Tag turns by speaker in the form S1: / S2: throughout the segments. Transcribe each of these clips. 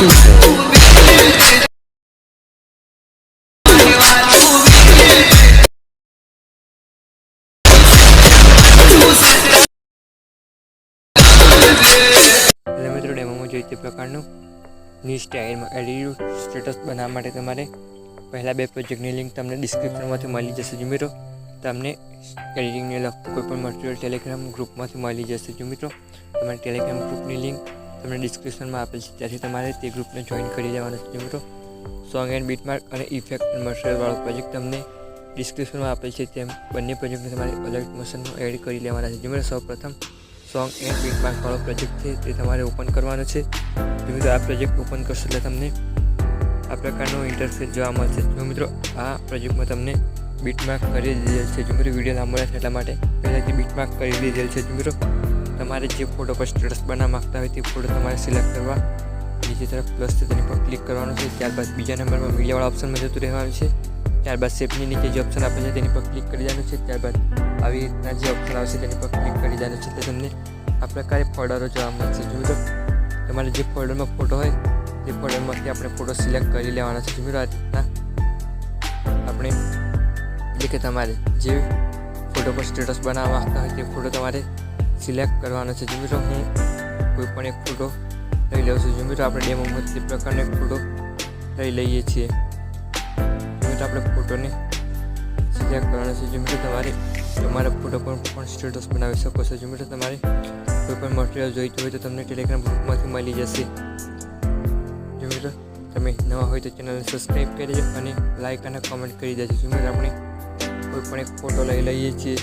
S1: મિત્રો ડેમોમાં જોઈએ તે પ્રકારનું ન્યૂ સ્ટાઇલમાં એડિટ સ્ટેટસ બનાવવા માટે તમારે પહેલાં બે પ્રોજેક્ટની લિંક તમને ડિસ્ક્રિપ્શનમાંથી મળી જશે. જો મિત્રો તમને એડિટિંગને લગતું કોઈપણ મટીરિયલ ટેલિગ્રામ ગ્રુપમાંથી મળી જશે. જો મિત્રો તમારી ટેલિગ્રામ ગ્રુપની લિંક તમને ડિસ્ક્રિપ્શનમાં આપેલ છે, ત્યાંથી તમારે તે ગ્રુપને જોઈન કરી દેવાનું છે. જો મિત્રો સોંગ એન્ડ બીટમાર્ક અને ઇફેક્ટ મટીરિયલવાળો પ્રોજેક્ટ તમને ડિસ્ક્રિપ્શનમાં આપેલ છે, તેમ બંને પ્રોજેક્ટને તમારે અલગ મોશનમાં એડ કરી લેવાના છે. જો મિત્રો સૌપ્રથમ સોંગ એન્ડ બીટમાર્કવાળો પ્રોજેક્ટ છે તે તમારે ઓપન કરવાનો છે. જો મિત્રો આ પ્રોજેક્ટ ઓપન કરશો એટલે તમને આ પ્રકારનો ઇન્ટરફેસ જોવા મળશે. જો મિત્રો આ પ્રોજેક્ટમાં તમને બીટમાર્ક કરી દીધેલ છે. જો મિત્રો વિડીયો લાંબો થાય એટલા માટે પહેલાંથી બીટમાર્ક કરી દીધેલ છે. જો મિત્રો તમારે જે ફોટો પર સ્ટેટસ બનાવવા માગતા હોય તે ફોટો તમારે સિલેક્ટ કરવા નીચે તરફ પ્લસ છે તેની પર ક્લિક કરવાનું છે. ત્યારબાદ બીજા નંબરમાં મીડિયાવાળા ઓપ્શનમાં જતું રહેવાનું છે. ત્યારબાદ શેપની નીચે જે ઓપ્શન આપેલ છે તેની પર ક્લિક કરી દેવાનું છે. ત્યારબાદ આવી રીતના જે ઓપ્શન આવશે તેની પર ક્લિક કરી દેવાનું છે, એટલે તમને આ પ્રકારે ફોલ્ડરો જોવા મળશે. જો મિત્રો તમારે જે ફોલ્ડરમાં ફોટો હોય તે ફોલ્ડરમાંથી આપણે ફોટો સિલેક્ટ કરી લેવાના છે. જો મિત્રો આ રીતના આપણે એટલે કે તમારે જે ફોટો પર સ્ટેટસ બનાવવા માગતા હોય તે ફોટો તમારે સિલેક્ટ કરવાનો છે. જો મિત્રો હું કોઈ પણ એક ફોટો લઈ લઉં છું. જો મિત્રો આપણે ડેમોમાં તે પ્રકારનો એક ફોટો લઈ લઈએ છીએ. જો મિત્રો આપણે ફોટોને સિલેક્ટ કરવાનો છે. જો મિત્રો તમારે તમારા ફોટો પર પણ સ્ટેટસ બનાવી શકો છો. જો મિત્રો તમારે કોઈ પણ મટીરિયલ જોઈતું હોય તો તમને ટેલિગ્રામ ગ્રુપમાંથી મળી જશે. જો મિત્રો તમે નવા હોય તો ચેનલને સબસ્ક્રાઈબ કરી દેજો અને લાઈક અને કોમેન્ટ કરી દેજો. જો મિત્રો આપણે કોઈ પણ એક ફોટો લઈ લઈએ છીએ.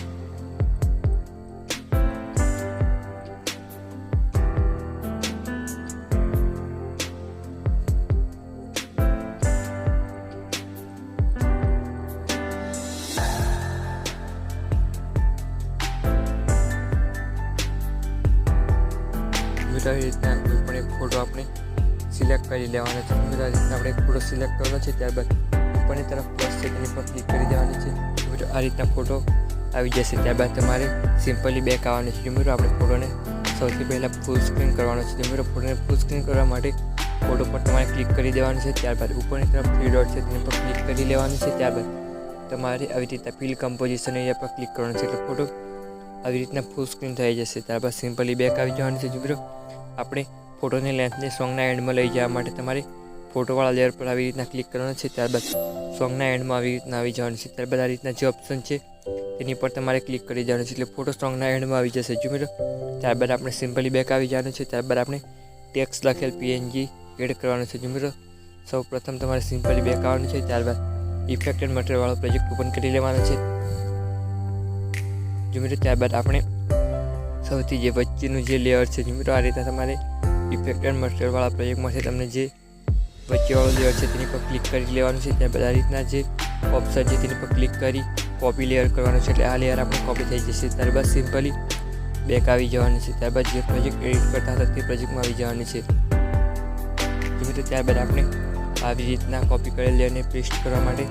S1: આવી રીતના કોઈ પણ એક ફોટો આપણે સિલેક્ટ કરી લેવાનો છે. આ રીતના આપણે એક ફોટો સિલેક્ટ કરવાનો છે. ત્યારબાદ ઉપરની તરફ પ્લસ છે તેની પર ક્લિક કરી દેવાની છે. આ રીતના ફોટો આવી જશે. ત્યારબાદ તમારે સિમ્પલી બેક આવવાનું છે. મિત્રો આપણે ફોટોને સૌથી પહેલાં ફૂલ સ્ક્રીન કરવાનો છે. મિત્રો ફોટોને ફૂલ સ્ક્રીન કરવા માટે ફોટો પર તમારે ક્લિક કરી દેવાનું છે. ત્યારબાદ ઉપરની તરફ થ્રી ડોટ છે તેની પર ક્લિક કરી લેવાનું છે. ત્યારબાદ તમારે આવી રીતના ફિલ કમ્પોઝિશન એરિયા પર ક્લિક કરવાનું છે, એટલે ફોટો આવી રીતના ફૂલ સ્ક્રીન થઈ જશે. ત્યારબાદ સિમ્પલી બેક આવી જવાનું છે. મિત્રો આપણે ફોટોની લેન્થને સોંગના એન્ડમાં લઈ જવા માટે તમારે ફોટોવાળા લેયર પર આવી રીતના ક્લિક કરવાનું છે. ત્યારબાદ સોંગના એન્ડમાં આવી રીતના આવી જવાનું છે. ત્યારબાદ આ રીતના જે ઓપ્શન છે તેની પર તમારે ક્લિક કરી દેવાનું છે, એટલે ફોટો સોંગના એન્ડમાં આવી જશે. જો મિત્રો ત્યારબાદ આપણે સિમ્પલી બેક આવી જવાનું છે. ત્યારબાદ આપણે ટેક્સ્ટ લખેલ PNG એડ કરવાનું છે. જો મિત્રો સૌ પ્રથમ તમારે સિમ્પલી બેક આવવાનું છે. ત્યારબાદ ઇફેક્ટ એન્ડ મટીરિયલવાળો પ્રોજેક્ટ ઓપન કરી લેવાનો છે. જો મિત્રો ત્યારબાદ આપણે સૌથી જે વચ્ચેનું જે લેયર છે, જો મિત્રો આ રીતે તમારે ઇફેક્ટ એન્ડ મટીરિયલવાળા પ્રોજેક્ટમાંથી તમને જે વચ્ચેવાળો લેયર છે તેની પર ક્લિક કરી લેવાનું છે. ત્યારબાદ આ રીતના જે ઓપ્શન છે તેની પર ક્લિક કરી કોપી લેયર કરવાનું છે, એટલે આ લેયર આપણે કોપી થઈ જશે. ત્યારબાદ સિમ્પલી બેક આવી જવાનું છે. ત્યારબાદ જે પ્રોજેક્ટ એડિટ કરતા હતા તે પ્રોજેક્ટમાં આવી જવાનું છે. જો મિત્રો ત્યારબાદ આપણે આવી રીતના કોપી કરેલ લેયરને પેસ્ટ કરવા માટે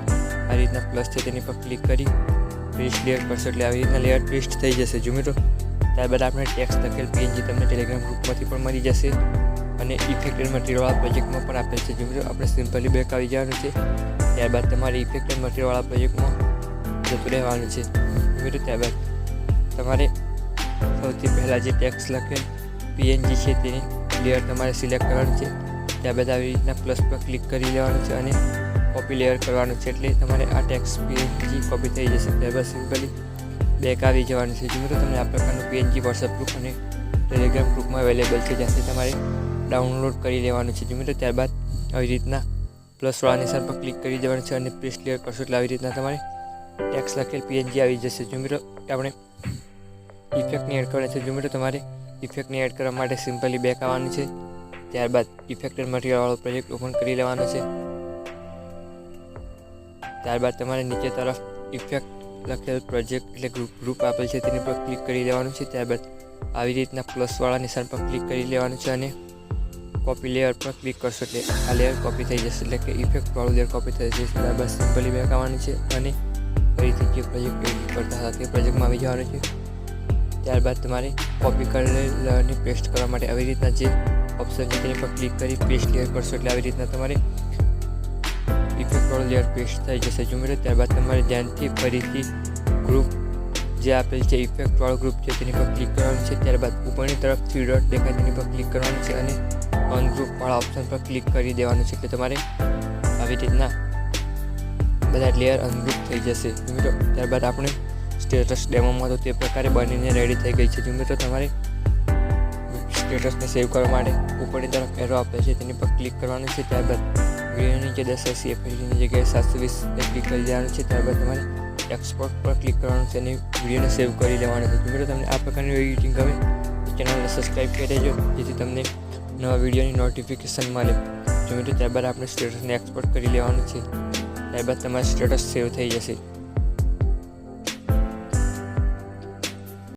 S1: આ રીતના પ્લસ છે તેની પર ક્લિક કરી પેસ્ટ લેયર કરશો, એટલે આવી રીતના લેયર પેસ્ટ થઈ જશે. જો મિત્રો ત્યારબાદ આપણે ટેક્સ્ટ લખેલ PNG તમને ટેલિગ્રામ ગ્રુપમાંથી પણ મળી જશે અને ઇફેક્ટ એન્ડ મટીરિયલવાળા પ્રોજેક્ટમાં પણ આપેલ છે. જો મિત્રો આપણે સિમ્પલી બેક આવી જવાનું છે. ત્યારબાદ તમારે ઇફેક્ટ એન્ડ મટીરિયલવાળા પ્રોજેક્ટમાં જતું રહેવાનું છે. મિત્રો ત્યારબાદ તમારે સૌથી પહેલાં જે ટેક્સ્ટ લખેલ PNG છે તેની લેયર તમારે સિલેક્ટ કરવાનું છે. ત્યારબાદ આવી રીતના પ્લસ પર ક્લિક કરી લેવાનું છે અને કોપી લેયર કરવાનું છે, એટલે તમારે આ ટેક્સ્ટ PNG કોપી થઈ જશે. ત્યારબાદ સિમ્પલી બેક આવી જવાનું છે. જો મિત્રો તમને આ પ્રકારનું PNG વોટ્સએપ ગ્રુપ અને ટેલિગ્રામ ગ્રુપમાં અવેલેબલ છે, જ્યાંથી તમારે ડાઉનલોડ કરી લેવાનું છે. જો મિત્રો ત્યારબાદ આવી રીતના પ્લસવાળા નિશાન પર ક્લિક કરી દેવાનું છે અને પેસ્ટ ક્લિયર કરશો, એટલે આવી રીતના તમારે ટેક્સ લખેલ PNG આવી જશે. જો મિત્રો આપણે ઇફેક્ટની એડ કરવાની છે. જો મિત્રો તમારે ઇફેક્ટની એડ કરવા માટે સિમ્પલી બેક આવવાનું છે. ત્યારબાદ ઇફેક્ટ એન્ડ મટીરિયલવાળો પ્રોજેક્ટ ઓપન કરી લેવાનો છે. ત્યારબાદ તમારે નીચે તરફ ઇફેક્ટ લખેલ પ્રોજેક્ટ એટલે ગ્રુપ આપેલ છે તેની પર ક્લિક કરી લેવાનું છે. ત્યારબાદ આવી રીતના પ્લસવાળા નિશાન પર ક્લિક કરી લેવાનું છે અને કોપી લેયર પર ક્લિક કરશો, એટલે આ લેયર કોપી થઈ જશે, એટલે કે ઇફેક્ટવાળું લેયર કોપી થઈ જશે. ત્યારબાદ સિમ્પલી બેક આવવાનું છે અને ફરીથી જે પ્રોજેક્ટ એડિટ કરતા હતા તે પ્રોજેક્ટમાં આવી જવાનું છે. ત્યારબાદ તમારે કોપી કરેલ લેયરને પેસ્ટ કરવા માટે આવી રીતના જે ઓપ્શન છે તેની પર ક્લિક કરી પેસ્ટ લેયર કરશો એટલે આવી રીતના તમારે ઇફેક્ટવાળો લેયર પેસ્ટ થઈ જશે જો મિત્રો. ત્યારબાદ તમારે ધ્યાનથી ફરીથી ગ્રુપ જે આપેલ છે ઇફેક્ટવાળો ગ્રુપ છે તેની પર ક્લિક કરવાનું છે. ત્યારબાદ ઉપરની તરફ 3 ડોટ દેખાય તેની પર ક્લિક કરવાનું છે અને અનગ્રુપવાળા ઓપ્શન પર ક્લિક કરી દેવાનું છે એટલે તમારે આવી રીતના બધા લેયર અનગ્રુપ થઈ જશે મિત્રો. ત્યારબાદ આપણે સ્ટેટસ ડેમોમાં તો તે પ્રકારે બનીને રેડી થઈ ગઈ છે મિત્રો. તમારે સ્ટેટસને સેવ કરવા માટે ઉપરની તરફ એરો આપે છે તેની પર ક્લિક કરવાનું છે. ત્યારબાદ વિડીયોની જે 1080 એફએચડીની જગ્યાએ 720 ક્લિક કરી દેવાનું છે. ત્યારબાદ તમારે એક્સપોર્ટ પર ક્લિક કરવાનું છે અને વિડીયોને સેવ કરી લેવાનું છે મિત્રો. તમને આ પ્રકારની એડિટિંગ ગમે તો ચેનલને સબસ્ક્રાઈબ કરી દેજો જેથી તમને નવા વિડીયોની નોટિફિકેશન મળે જો મિત્રો. ત્યારબાદ આપણે સ્ટેટસને એક્સપોર્ટ કરી લેવાનું છે. ત્યારબાદ તમારું સ્ટેટસ સેવ થઈ જશે.